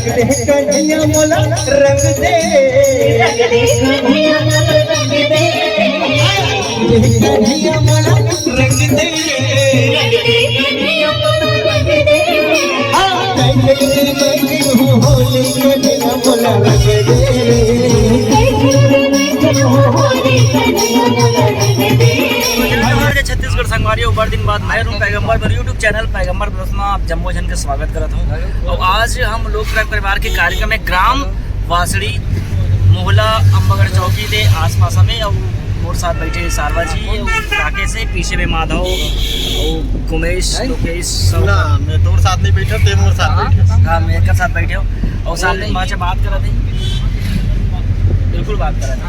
दे कन्हैया मोला रंग दे कन्हैया मोला रंग दे होली कन्हैया मोला रंग दे। छत्तीसगढ़ संगवारी और दिन बाद मैं रूम पैगंबर मेरे यूट्यूब चैनल पैगंबर प्लस में आप जम्मो जन के स्वागत करता हूँ। और आज हम लोक परिवार के कार्यक्रम में ग्राम वासड़ी मोहला अम्बागढ़ चौकी के आसपास में और मोर साथ बैठे सारवा जी राकेश से पीछे में माधव और उमेश लोकेश सब मैं तोर साथ नहीं बैठा ते मोर साथ हाँ मेरे साथ बैठे हो और साथ में बात कर रहे थे बिल्कुल बात कर रहे थे।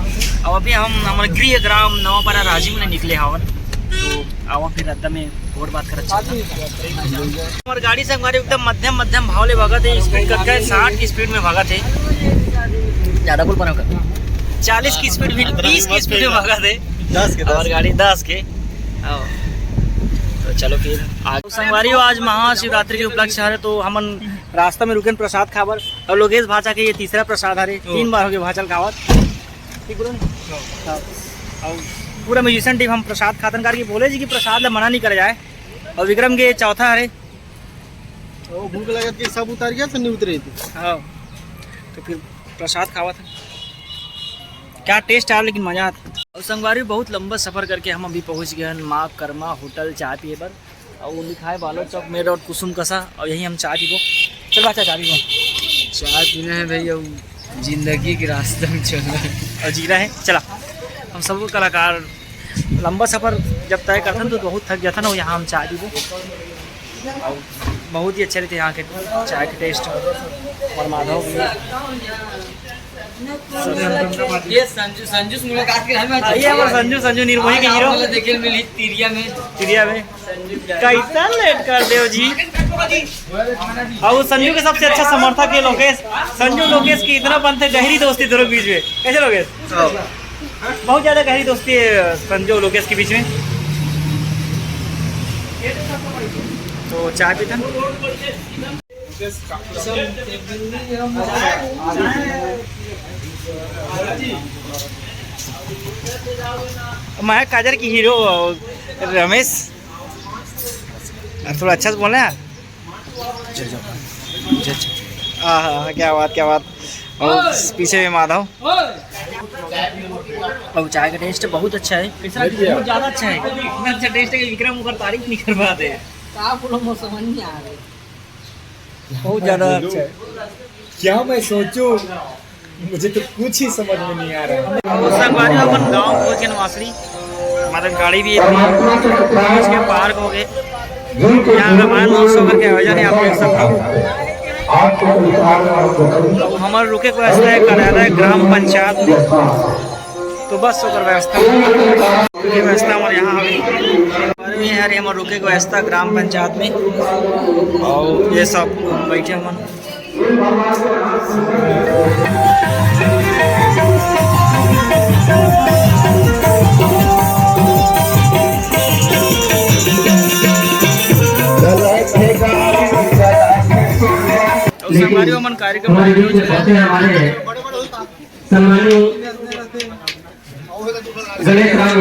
और अभी हम हमारे गृह ग्राम नवापारा राजीव में निकले हवन तो आवा फिर अड्डा में और बात कर हमारे गाड़ी से हमारे एकदम मध्यम मध्यम भाव ले भागा थे स्पीड कर 60 की स्पीड में भागा थे ज़्यादा बोल पाना 40 की स्पीड में 20 की स्पीड में भागा थे 10 के और गाड़ी 10 के तो चलो फिर आगे संगवारी आज महाशिवरात्रि के उपलक्ष्य है तो हम रास्ता में रुके प्रसाद खावर और लोकेश भाचा के ये तीसरा प्रसाद है 3 बार हो गए भाचल खावर ठीक बोलो और पूरा म्यूजिशियन टीम हम प्रसाद खातन करके बोले जी कि प्रसाद ला मना नहीं कर जाए और विक्रम के चौथा है ओ भूख लगत के सब उतर गया तो नहीं उतरे थे। हाँ तो फिर प्रसाद खावा था क्या टेस्ट आया लेकिन मजा आता। और संगवारी बहुत लंबा सफ़र करके हम अभी पहुंच गए हैं माँ कर्मा होटल चाय पिए पर और वो लिखा है बालो चौक मेड और कुसुम कसा और यही हम चाय पीबो चल बाचा चाय पीबो चाय पीना है भैया जिंदगी के रास्ते में चलना है और जीरा है चला हम सब कलाकार लंबा सफ़र जब तय करते हैं तो बहुत थक जाता ना यहाँ हम चाय पीबो और बहुत ही अच्छे रहते यहाँ के चाय के टेस्ट और माधव भी ये संजू से मुलाकात के हमें आइए हमारे संजू निर्मोही के हीरो देखे मिली तिरिया में कैसा लेट कर दे जी। और संजू के सबसे अच्छा समर्थक है लोकेश संजू लोकेश की इतना बनते गहरी दोस्ती दोनों बीच में कैसे लोकेश बहुत ज़्यादा गहरी दोस्ती है संजू लोकेश के बीच में। तो चाय पीते मैं काजर की हीरो रमेश थोड़ा अच्छा से बोलना यार हाँ क्या बात और पीछे में माधव और चाय का टेस्ट बहुत अच्छा है बहुत ज़्यादा अच्छा है इतना अच्छा टेस्ट है कि विक्रम ऊपर तारीफ नहीं कर पाते हैं समझ नहीं आ रही बहुत ज़्यादा अच्छा है। क्या मैं सोचूं मुझे तो कुछ ही समझ में नहीं आ रहा है। संगवारी अपन गाँव पहुँच के नवासरी हमारा गाड़ी भी पहुँच के पार्क हो गए यहाँ रामायण महोत्सव करके आयोजन है आप देख सकते हो। हमारे रुके को व्यवस्था है कार्यालय ग्राम पंचायत में तो बस होकर व्यवस्था हमारे यहाँ हमारे हमारे रुके को व्यवस्था ग्राम पंचायत में और ये सब बैठे हम कार्यक्रम गणेश राम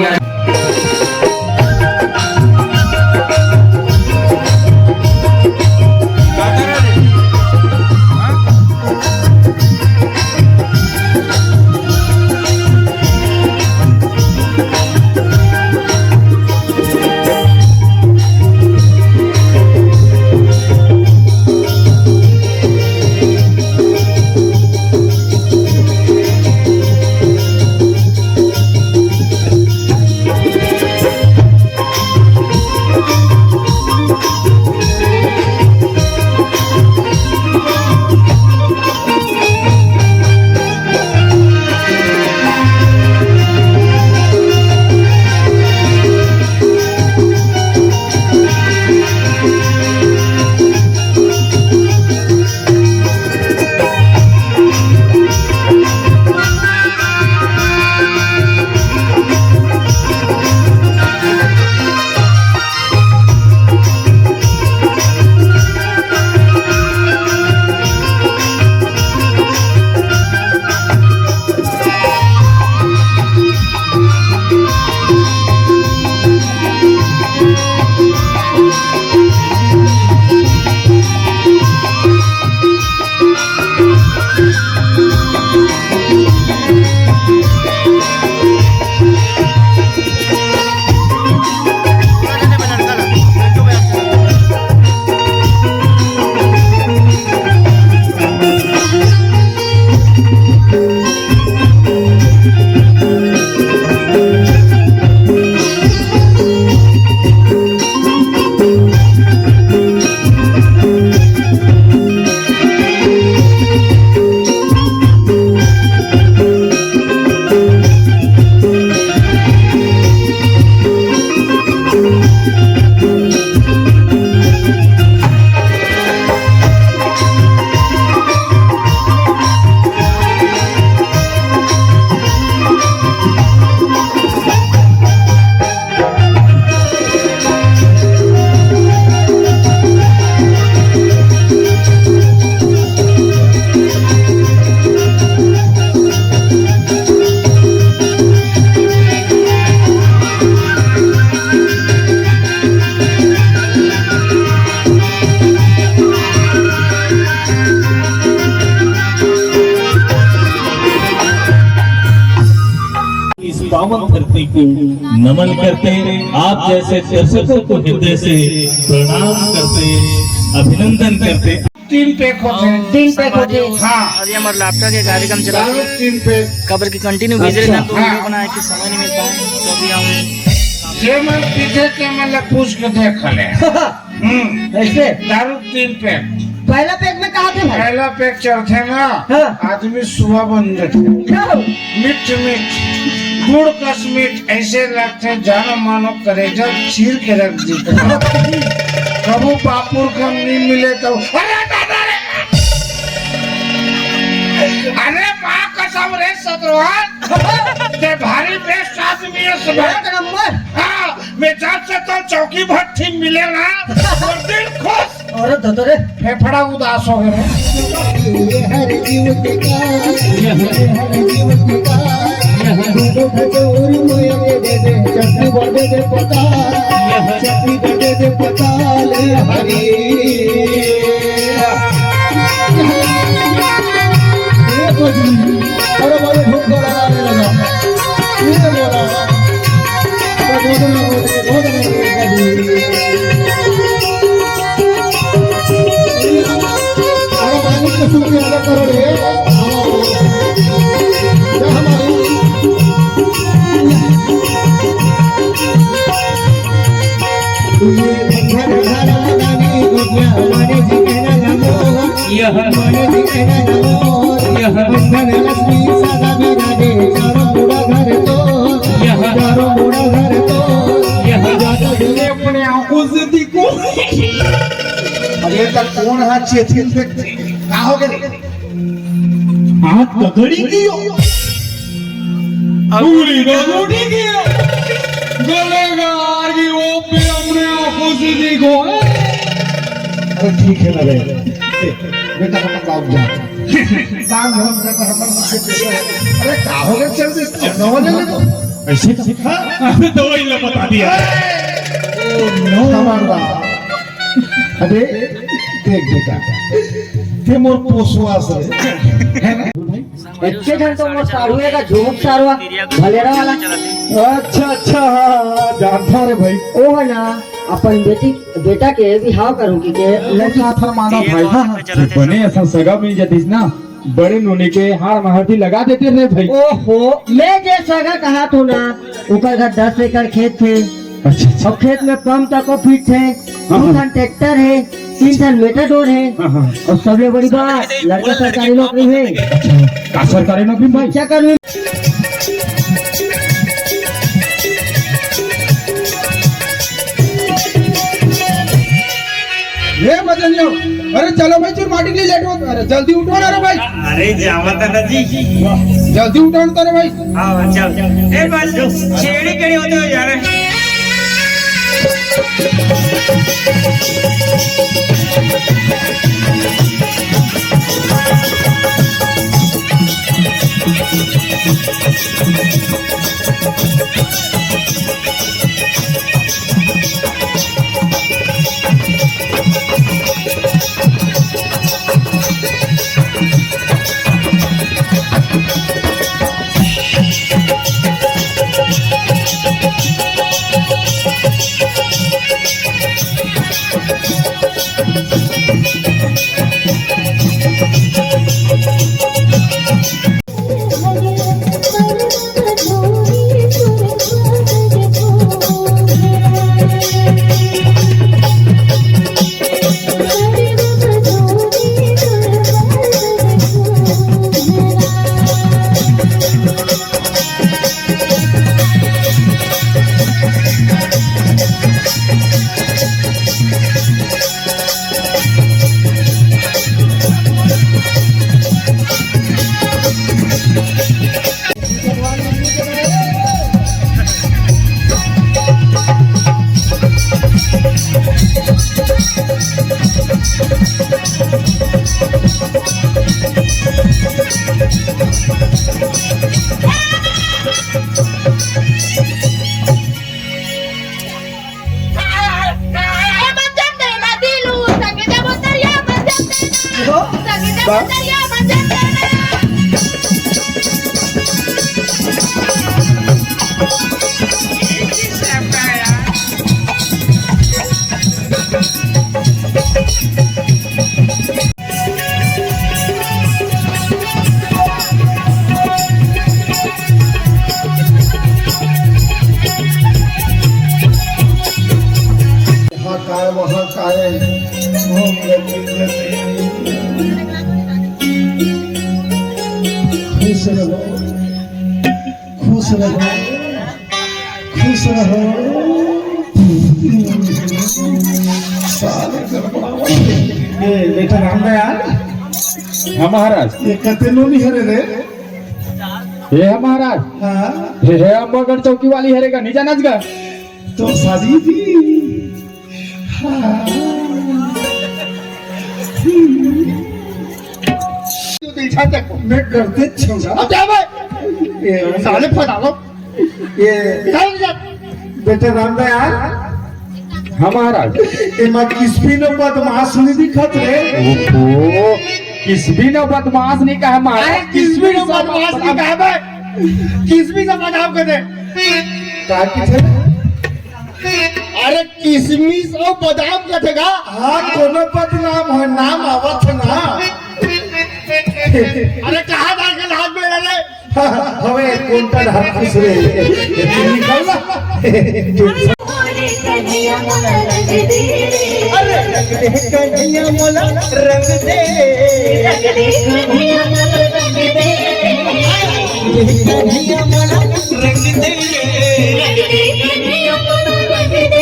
पावन धरती को नमन करते, आप जैसे दर्शकों को हृदय से प्रणाम करते, अभिनंदन करते। 3 पैक होते हैं। 3 पैक होते हैं। हाँ, अभी हमारे लैपटॉप के कार्यक्रम चला दारू 3 पैक। कबर की कंटिन्यू भेज रहे हैं तो हाँ। वीडियो बनाए कि समय नहीं मिल पाए तो अभी हम जे मैं पीछे के मतलब पूछ के देख ले। ऐसे दारू 3 पैक। पहला पैक में कहा थे भाई? पहला पैक चढ़ते ना, हाँ। आदमी सुबह बन जाते। क्यों? मीठ गुड़ कस मीठ ऐसे लगते जानो मानो करे जब चीर के रख दी। कबू पापुर कम नहीं मिले तो अरे दादा रे, अरे माँ कसम रे सत्रवान, ते भारी बेस्ट आदमी है सब। एक नंबर। हाँ, मैं जब से तो चौकी भट्टी मिले ना तो दिल खुश। और धतरे फेफड़ा उदास हो गए। ये हर जीव का, ये हर जीव का, दूधो खजूर मोये दे दे, चटनी बड़े दे पता, चटनी बड़े दे पता ले हरी। ये बजनी, अरे बड़े भूख लगाने लगा। ये बोला, बहुत अरे पानी के सूखे अलग करो रे। अपने आंखों से देखो। अरे तक कौन हाथ चेती फेंकते क्या हो गए? हाथ पकड़ी की पूरी गगोटी की गलेगा आगे वो पे अपने आंखों से देखो। अरे ठीक है ना बेटा काम जा काम हम कर अरे क्या हो गया? चल दे तो ऐसे सीखा तो वही ला बता दिया। अरे देख बेटा ते मोर पोसवा से है ना बच्चे जन तो मोर सारुए का झूठ सारुआ भलेरा वाला। अच्छा हाँ जानता रे भाई। ओ है ना अपन बेटा के बिहाव करूंगी के लड़का था माना भाई। हाँ बने ऐसा सगा मिल जाती ना, बड़े नोने के हार महती लगा देते रे भाई। ओहो, मैं जैसा का कहा तो ना, ऊपर का 10 एकड़ खेत थे। अच्छा और खेत में पंप तक को फिट है, 2 टन ट्रैक्टर है, 3 टन मेटाडोर है। और सबसे बड़ी बात, लड़का सरकारी नौकरी है। सरकारी नौकरी भाई क्या करूँ? ये बदल जाओ। अरे चलो भाई चुर माटी के लिए लेट हो। अरे जल्दी उठो ना रे भाई। अरे जावत दादी जल्दी उठो ना रे भाई। हाँ चल ए बस छेड़ी कड़ी होते हो यार। खुश रहो, खुश रहो, खुश रहो। ये बेटा राम यार। हाँ महाराज, ये कतेनो नहीं हरे रे। ये है महाराज, हाँ ये है अम्बागढ़ चौकी वाली हरेगा नीचा नाच गा। तो शादी थी। हाँ मैं करते छोड़ा। अब क्या भाई ये साले फटा लो ये चल बेटा राम यार। हाँ महाराज। ये मैं किसपी न बदमाश नहीं दिखत रे। ओहो, किस भी न बदमाश नहीं कहा महाराज, किस भी लोग बदमाश नहीं कहा भाई, किस भी से बदनाम कर दे। का किथे? अरे किसमिस और बादाम का थेगा। हाँ कोनो बदनाम है, नाम आवत है ना। अरे कहाँ डाल हाथ में रहे। हवे कौन का हाथ खुश रे। ये निकल ना। अरे रंग दे कन्हैया मोला रंग दे, कन्हैया मोला रंग दे, कन्हैया मोला रंग दे,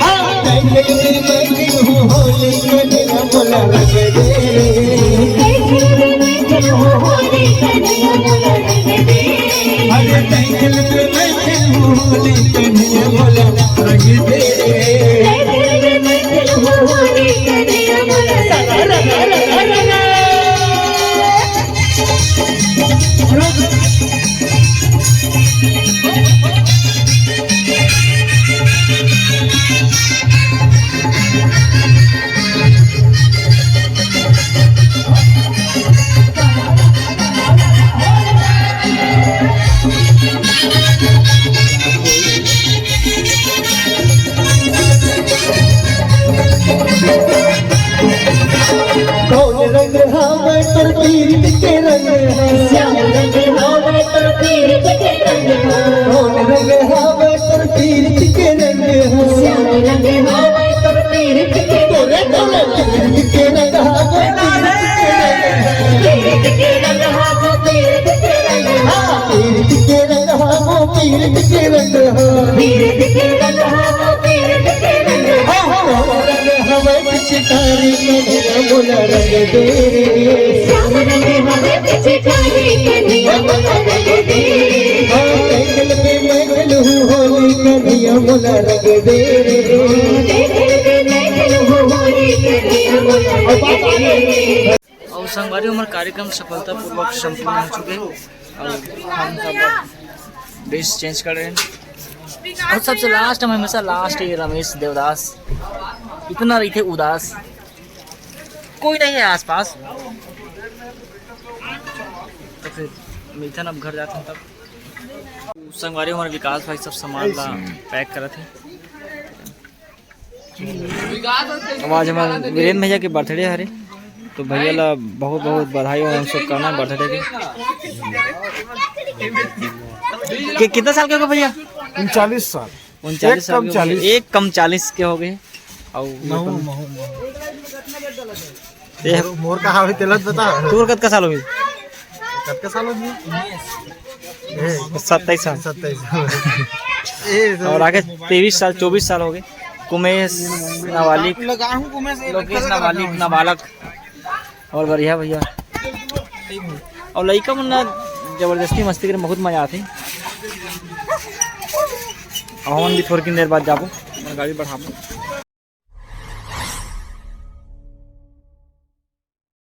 हाँ मैं हूँ होली कन्हैया मोला रंग दे, अरे साइकिल पे मैं हूँ होली कन्हैया मोला रंग दे। कौन रंग हवा तर पीर के रंग है, श्याम रंग हवा तर पीर के रंग है, कौन रंग हवा तर पीर के रंग है, श्याम रंग हवा तर पीर के तोरे तोरे पीर के रंग हवा पीर के रंग हवा पीर के रंग, हाँ पीर के रंग हवा पीर के रंग, पीर के रंग हवा पीर के रंग, हाँ रंग हवा पिचकारी कन्हैया मोला रंग दे, श्याम रंग हवा पिचकारी कन्हैया मोला रंग दे, हाँ साइकिल पे मैं हूँ होली कन्हैया मोला रंग दे, साइकिल पे मैं हूँ होली कन्हैया मोला रंग दे। और संगवारी हमारा कार्यक्रम सफलतापूर्वक संपूर्ण हो चुके हैं और हम सब ड्रेस चेंज कर रहे हैं। और सबसे लास्ट में हमेशा लास्ट ये रमेश देवदास इतना रही थे उदास, कोई नहीं है आसपास। तो फिर मिथन अब घर जाते हैं तब संगवारी हमारे विकास भाई सब सामान ला पैक करे थे। अब आज हमारे वीरेंद्र भैया के बर्थडे हरे, तो भैया ला बहुत बहुत बधाई और हम सब करना बर्थडे के। कितना साल के हो गए भैया? 39 साल। 39 साल के हो गए, एक कम 40 के हो गए। और मोर का हावी तेलत बता। तोर कत का साल हो गए? कत का साल हो गए? 27 साल। 27 साल। और आगे 23 साल 24 साल हो गए। कुमेश नाबालिग, लोकेश नाबालिग, नाबालक और बढ़िया भैया। और लड़का मुन्ना जबरदस्ती मस्ती करे बहुत मजा आती। और हम भी थोड़ी देर बाद जाबो, गाड़ी बढ़ाबो।